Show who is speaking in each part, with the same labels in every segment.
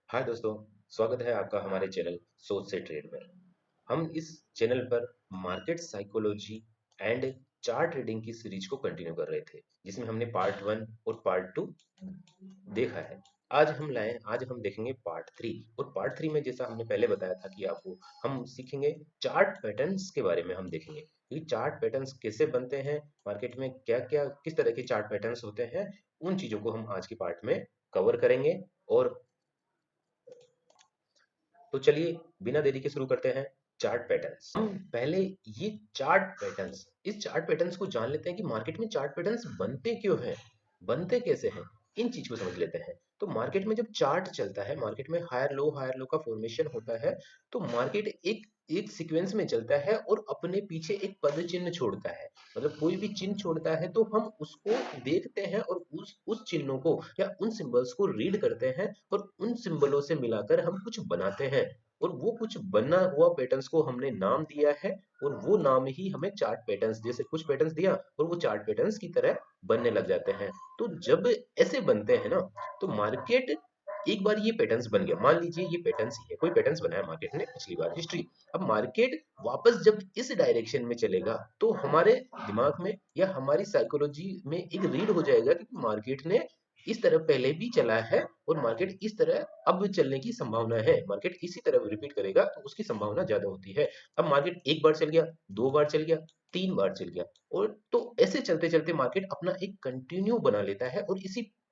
Speaker 1: हाय दोस्तों, स्वागत है आपका हमारे चैनल सोच से ट्रेड में। हम इस चैनल पर market psychology and chart reading की सीरीज को कंटिन्यू कर रहे थे, जिसमें हमने पार्ट 1 और पार्ट 2 देखा है। आज हम देखेंगे पार्ट 3। और पार्ट 3 में जैसा हमने पहले बताया था कि आपको हम सीखेंगे चार्ट पैटर्न्स के बारे में। हम देखेंगे कि चार्ट पैटर्न्स कैसे बनते हैं, मार्केट में क्या क्या किस तरह के चार्ट पैटर्न्स होते हैं। उन चीजों को हम आज के पार्ट में कवर करेंगे। और तो चलिए बिना देरी के शुरू करते हैं चार्ट पैटर्न्स। हम पहले ये इस चार्ट पैटर्न्स को जान लेते हैं कि मार्केट में चार्ट पैटर्न्स बनते क्यों हैं, बनते कैसे हैं। इन चीज को समझ लेते हैं। तो मार्केट में जब चार्ट चलता है, मार्केट में हायर लो का फॉर्मेशन होता है, तो मार्केट एक एक सीक्वेंस में चलता है और अपने पीछे एक पद चिन्ह छोड़ता है। मतलब कोई भी चिन्ह छोड़ता है तो हम उसको देखते हैं और उस चिन्हों को या उन सिंबल्स को रीड करते हैं और उन सिंबलों से मिलाकर हम कुछ बनाते हैं। और वो कुछ बना हुआ पैटर्न्स को हमने नाम दिया है। और वो नाम ही हमें चार्ट पैटर्न्स, जैसे कुछ पैटर्न्स दिया और वो चार्ट पैटर्न्स की तरह बनने लग जाते हैं। तो जब ऐसे बनते हैं ना, तो मार्केट एक बार ये पैटर्न्स बन गया, मान लीजिए ये पैटर्न्स ही है, कोई पैटर्न्स बनाया मार्केट ने पिछली बार हिस्ट्री। अब मार्केट वापस जब इस डायरेक्शन में चलेगा तो हमारे दिमाग में या हमारी साइकोलॉजी में एक रीड हो जाएगा कि मार्केट ने इस तरह पहले भी चला है और मार्केट इस तरह अब चलने की संभावना है। मार्केट इसी तरह रिपीट करेगा तो उसकी संभावना ज्यादा होती है। अब मार्केट एक बार चल गया, दो बार चल गया, तीन बार चल गया, और तो ऐसे चलते चलते मार्केट अपना एक कंटिन्यू बना लेता है और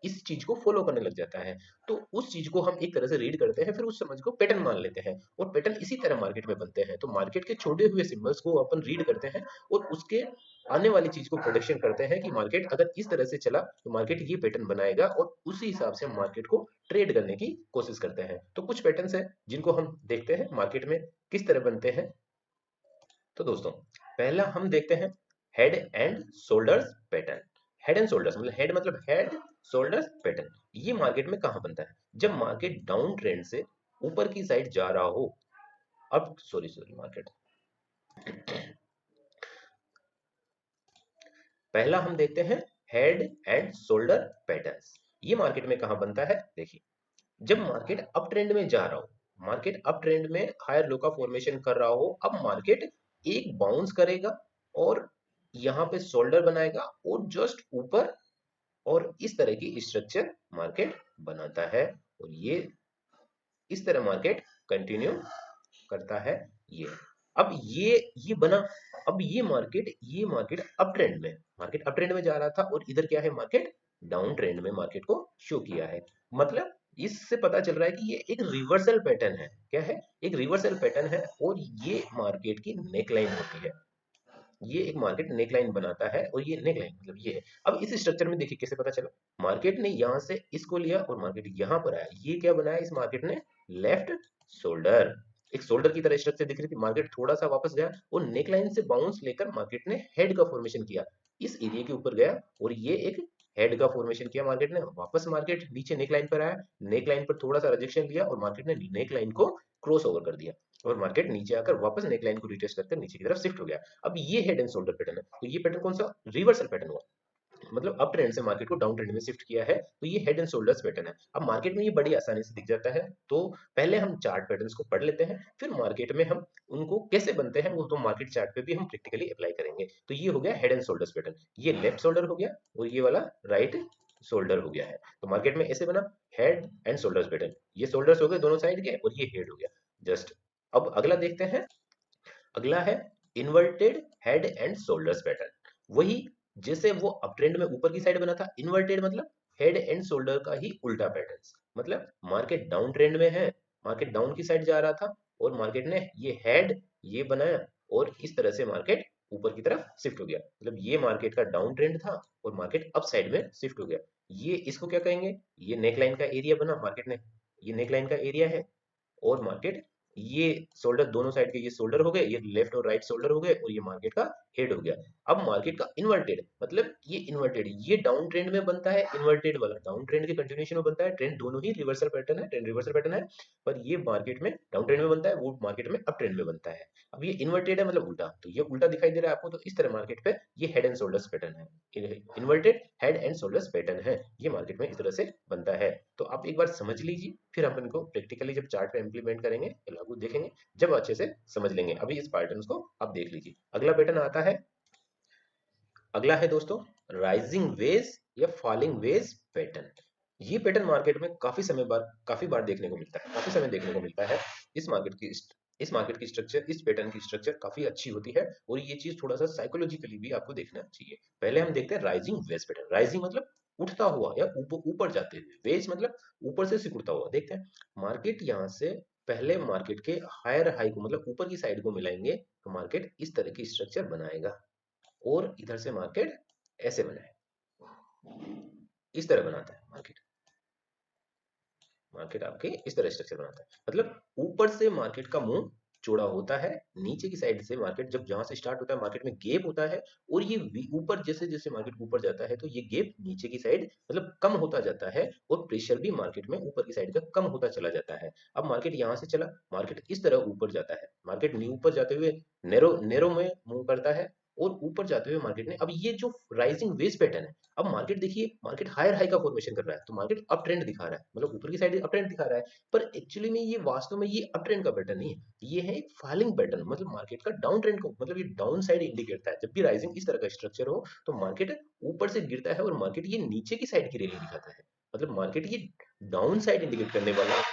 Speaker 1: इस चीज को फॉलो करने लग जाता है। तो उस चीज को हम एक तरह से रीड करते हैं, फिर उस समझ को पैटर्न मान लेते हैं और पैटर्न इसी तरह मार्केट में बनते हैं। तो मार्केट के छोड़े हुए सिंबल्स को अपन रीड करते हैं और उसके आने वाली चीज को प्रोडिक्शन करते हैं कि मार्केट अगर इस तरह से चला तो मार्केट ये पैटर्न बनाएगा, और उसी हिसाब से हम मार्केट को ट्रेड करने की कोशिश करते हैं। तो कुछ पैटर्न्स हैं जिनको हम देखते हैं मार्केट में किस तरह बनते हैं। तो दोस्तों, पहला हम देखते हैं head and shoulders pattern. Head and shoulders मतलब हेड मतलब हेड, शोल्डर्स पैटर्न। ये मार्केट में कहां बनता है? जब मार्केट डाउन ट्रेंड से ऊपर की साइड जा रहा हो। अब सॉरी सॉरी मार्केट पहला हम देखते हैं हेड एंड शोल्डर पैटर्न्स। ये मार्केट में कहां बनता है? देखिए, जब मार्केट अप ट्रेंड में जा रहा हो, मार्केट अप ट्रेंड में हायर लो का फॉर्मेशन कर रहा हो, अब मार्केट एक बाउंस करेगा और यहाँ पे शोल्डर बनाएगा और जस्ट ऊपर, और इस तरह की स्ट्रक्चर मार्केट बनाता है। और ये इस तरह मार्केट कंटिन्यू करता है। ये अब ये बना। अब ये मार्केट अप ट्रेंड में, मार्केट अप ट्रेंड में जा रहा था और इधर क्या है, मार्केट डाउन ट्रेंड में मार्केट को शो किया है। मतलब इससे पता चल रहा है कि ये एक रिवर्सल पैटर्न है। क्या है? एक रिवर्सल पैटर्न है। और ये मार्केट की नेकलाइन होती है। ये एक मार्केट नेकलाइन बनाता है और ये नेकलाइन मतलब ये है। अब इस स्ट्रक्चर में देखिए कैसे पता चला। मार्केट ने यहां से इसको लिया और मार्केट यहां पर आया। ये क्या बनाया इस मार्केट ने? Left shoulder. एक शोल्डर की तरह स्ट्रक्चर दिख रही थी। मार्केट थोड़ा सा वापस गया और नेकलाइन से बाउंस लेकर मार्केट ने हेड का फॉर्मेशन किया। इस एरिया के ऊपर गया और ये एक हेड का फॉर्मेशन किया मार्केट ने। वापस मार्केट नीचे नेकलाइन पर आया, नेकलाइन पर थोड़ा सा रिजेक्शन लिया और मार्केट ने नेकलाइन को क्रॉस ओवर कर दिया। और मार्केट नीचे आकर वापस नेकलाइन को रिट्रेस करके नीचे की तरफ शिफ्ट हो गया। अब ये हेड एंड शोल्डर पैटर्न है। तो ये पैटर्न कौन सा? रिवर्सल पैटर्न हुआ। मतलब अप ट्रेंड से मार्केट को डाउन ट्रेंड में शिफ्ट किया है। तो ये हेड एंड शोल्डर्स पैटर्न है। अब मार्केट में ये बड़ी आसानी से दिख जाता है। तो पहले हम चार्ट पैटर्न्स को पढ़ लेते हैं, फिर मार्केट में हम उनको कैसे बनते हैं वो तो मार्केट चार्ट पे भी हम प्रैक्टिकली अप्लाई करेंगे। तो ये हो गया हेड एंड शोल्डर्स पैटर्न। ये लेफ्ट शोल्डर हो गया और ये वाला राइट शोल्डर हो गया है। तो मार्केट में ऐसे बना हेड एंड शोल्डर्स पैटर्न। ये शोल्डर्स हो गए दोनों साइड के और ये हेड हो गया जस्ट। अब अगला देखते हैं। अगला है inverted head and shoulders pattern. वही जैसे वो अप ट्रेंड में ऊपर की साइड बना था, इन्वर्टेड मतलब हेड एंड शोल्डर का ही उल्टा पैटर्न। मतलब मार्केट डाउन ट्रेंड में है, मार्केट डाउन की साइड जा रहा था और मार्केट ने ये हेड ये बनाया और इस तरह से मार्केट ऊपर की तरफ शिफ्ट हो गया। मतलब ये मार्केट का डाउन ट्रेंड था और मार्केट अप साइड में शिफ्ट हो गया। ये इसको क्या कहेंगे? ये नेकलाइन का एरिया बना मार्केट ने, ये नेकलाइन का एरिया है। और मार्केट ये शोल्डर, दोनों साइड के ये शोल्डर हो गए, ये लेफ्ट और राइट शोल्डर हो गए, और ये मार्केट का हेड हो गया। अब मार्केट का इन्वर्टेड मतलब ये इन्वर्टेड, ये डाउन ट्रेंड में बनता है, इन्वर्टेड वाला डाउन ट्रेंड के कंटिन्यूएशन में बनता है। ट्रेंड दोनों ही रिवर्सल पैटर्न है, ट्रेंड रिवर्सल पैटर्न है, पर ये मार्केट में डाउन ट्रेंड में बनता है, वो मार्केट में अप ट्रेंड में बनता है। अब ये इन्वर्टेड है मतलब उल्टा, तो ये उल्टा दिखाई दे रहा है आपको, तो इस तरह मार्केट पे ये हेड एंड शोल्डर्स पैटर्न है, inverted head and shoulders pattern है, ये मार्केट में इस तरह से बनता है। तो आप एक बार समझ लीजिए, फिर हम इनको प्रैक्टिकली जब चार्ट पे इंप्लीमेंट करेंगे, लागू देखेंगे, जब अच्छे से समझ लेंगे। अभी इस पैटर्न को आप देख लीजिए। अगला पैटर्न आता है, अगला है दोस्तों राइजिंग वेज या फॉलिंग वेज पैटर्न। ये पैटर्न मार्केट में काफी बार देखने को मिलता है, काफी समय देखने को मिलता है। इस मार्केट की स्ट्रक्चर, इस पैटर्न की स्ट्रक्चर काफी अच्छी होती है, और ये चीज थोड़ा सा साइकोलॉजिकली भी आपको देखना चाहिए। पहले हम देखते हैं राइजिंग वेज पैटर्न। राइजिंग मतलब उठता हुआ या ऊपर ऊपर जाते हुए, वेज मतलब ऊपर से सिकुड़ता हुआ। देखते हैं मार्केट यहाँ से पहले मार्केट के हायर हाई को मतलब ऊपर की साइड को मिलाएंगे, तो मार्केट इस तरह की स्ट्रक्चर बनाएगा, और इधर से मार्केट ऐसे बनाए, इस तरह बनाता है मार्केट। मार्केट आपके इस तरह स्ट्रक्चर बनाता है, मतलब ऊपर से मार्केट का मुंह चौड़ा होता है, नीचे की साइड से मार्केट जब जहां से स्टार्ट होता है मार्केट में गैप होता है, और ये ऊपर जैसे जैसे मार्केट ऊपर जाता है तो ये गैप नीचे की साइड मतलब कम होता जाता है, और प्रेशर भी मार्केट में ऊपर की साइड का कम होता चला जाता है। अब मार्केट यहाँ से चला, मार्केट इस तरह ऊपर जाता है, मार्केट ऊपर जाते हुए नैरो नैरो में मूव करता है, और ऊपर जाते हुए मार्केट ने अब ये जो राइजिंग वेज पैटर्न है, अब मार्केट देखिए मार्केट हायर हाई का फॉर्मेशन कर रहा है, तो मार्केट अप ट्रेंड दिखा रहा है, मतलब ऊपर की साइड अप ट्रेंड दिखा रहा है, पर एक्चुअली में ये वास्तव में ये अप ट्रेंड का पैटर्न नहीं है, ये है एक फॉलिंग पैटर्न, मतलब मार्केट का डाउन ट्रेंड को, मतलब ये डाउन साइड इंडिकेट करता है। जब भी राइजिंग इस तरह का स्ट्रक्चर हो तो मार्केट ऊपर से गिरता है, और मार्केट ये नीचे की साइड की रैली दिखाता है, मतलब मार्केट ये डाउन साइड इंडिकेट करने वाला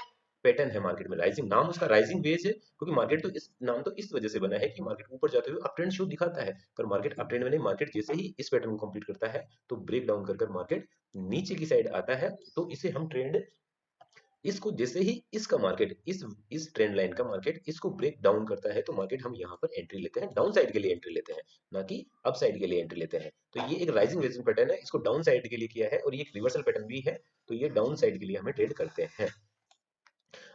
Speaker 1: पैटर्न है मार्केट में। राइजिंग नाम उसका राइजिंग वेज है, क्योंकि मार्केट तो इस नाम तो इस वजह से बना है कि मार्केट ऊपर जाते हुए अप ट्रेंड शो दिखाता है, पर मार्केट अप ट्रेंड में नहीं, मार्केट जैसे ही इस पैटर्न को कंप्लीट करता है तो ब्रेक डाउन कर मार्केट नीचे की साइड आता है, तो इसे हम ट्रेंड, इसको जैसे ही इसका मार्केट इस ट्रेंड लाइन का मार्केट इसको ब्रेक डाउन करता है, तो मार्केट हम यहाँ पर एंट्री लेते हैं, डाउन साइड के लिए एंट्री लेते हैं, ना कि अप साइड के लिए एंट्री लेते हैं। तो ये एक राइजिंग वेजिंग पैटर्न है, इसको डाउन साइड के लिए किया है, और ये एक रिवर्सल पैटर्न भी है, तो ये डाउन साइड के लिए हमें ट्रेड करते हैं।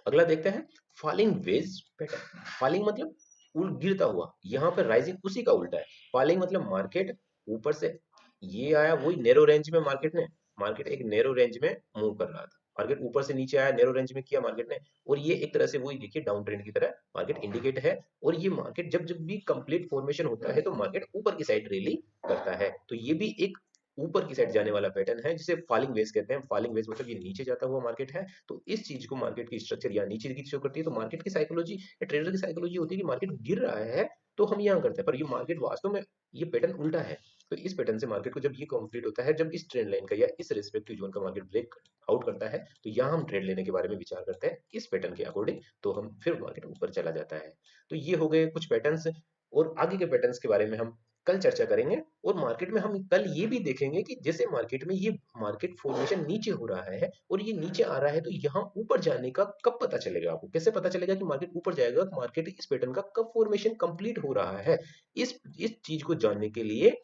Speaker 1: अगला देखते हैं फॉलिंग वेज पैटर्न। फॉलिंग मतलब गिरता हुआ, यहाँ पर राइजिंग उसी का उल्टा है। फॉलिंग मतलब मार्केट ऊपर से ये आया, वही नैरो रेंज में मार्केट एक नैरो रेंज में मूव कर रहा था, मार्केट ऊपर से नीचे आया, नैरो रेंज में किया मार्केट ने, और ये एक तरह से वही देखिए डाउन ट्रेंड की तरह मार्केट इंडिकेट है। और ये मार्केट जब जब भी कंप्लीट फॉर्मेशन होता है तो मार्केट ऊपर की साइड रैली करता है, तो ये भी एक ऊपर की साइड जाने वाला पैटर्न है, जिसे फॉलिंग वेज कहते हैं। फॉलिंग वेज मतलब ये नीचे जाता हुआ मार्केट है, तो इस चीज को मार्केट की स्ट्रक्चर या नीचे की शो करती है। तो मार्केट की साइकोलॉजी या ट्रेडर की साइकोलॉजी होती है कि मार्केट गिर रहा है तो हम यहाँ करते हैं, पर ये मार्केट वास्तव में ये पैटर्न उल्टा है। तो इस पैटर्न से मार्केट को जब ये कंप्लीट होता है, जब इस ट्रेंड लाइन का या इस रिस्पेक्टिव जोन का मार्केट ब्रेक आउट करता है, तो यहाँ हम ट्रेड लेने के बारे में विचार करते हैं इस पैटर्न के अकॉर्डिंग, तो हम फिर मार्केट ऊपर चला जाता है। तो ये हो गए कुछ पैटर्न्स, और आगे के पैटर्न्स के बारे में हम कल चर्चा करेंगे। और मार्केट में हम कल ये भी देखेंगे कि जैसे मार्केट में ये मार्केट फॉर्मेशन नीचे हो रहा है और ये नीचे आ रहा है, तो यहाँ ऊपर जाने का कब पता चलेगा, आपको कैसे पता चलेगा कि मार्केट ऊपर जाएगा, मार्केट इस पैटर्न का कब फॉर्मेशन कंप्लीट हो रहा है। इस चीज को जानने के लिए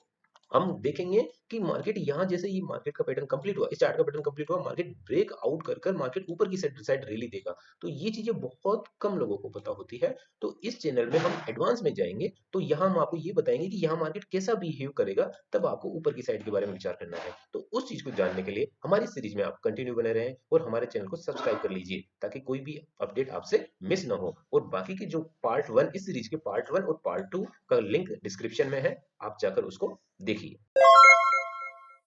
Speaker 1: हम देखेंगे कि मार्केट यहाँ जैसे ये मार्केट का पैटर्न कंप्लीट हुआ, इस चार्ट का पैटर्न कंप्लीट हुआ, मार्केट ब्रेक आउट कर कर मार्केट ऊपर की साइड रैली देगा। तो ये चीजें बहुत कम लोगों को पता होती है, तो इस चैनल में हम एडवांस में जाएंगे, तो यहाँ हम आपको ये बताएंगे कि यहाँ मार्केट कैसा बिहेव करेगा, तब आपको ऊपर की साइड के बारे में विचार करना है। तो उस चीज को जानने के लिए हमारी सीरीज में आप कंटिन्यू बने रहें, और हमारे चैनल को सब्सक्राइब कर लीजिए, ताकि कोई भी अपडेट आपसे मिस ना हो। और बाकी के जो पार्ट वन, इस सीरीज के पार्ट वन और पार्ट टू का लिंक डिस्क्रिप्शन में है, आप जाकर उसको देखिए।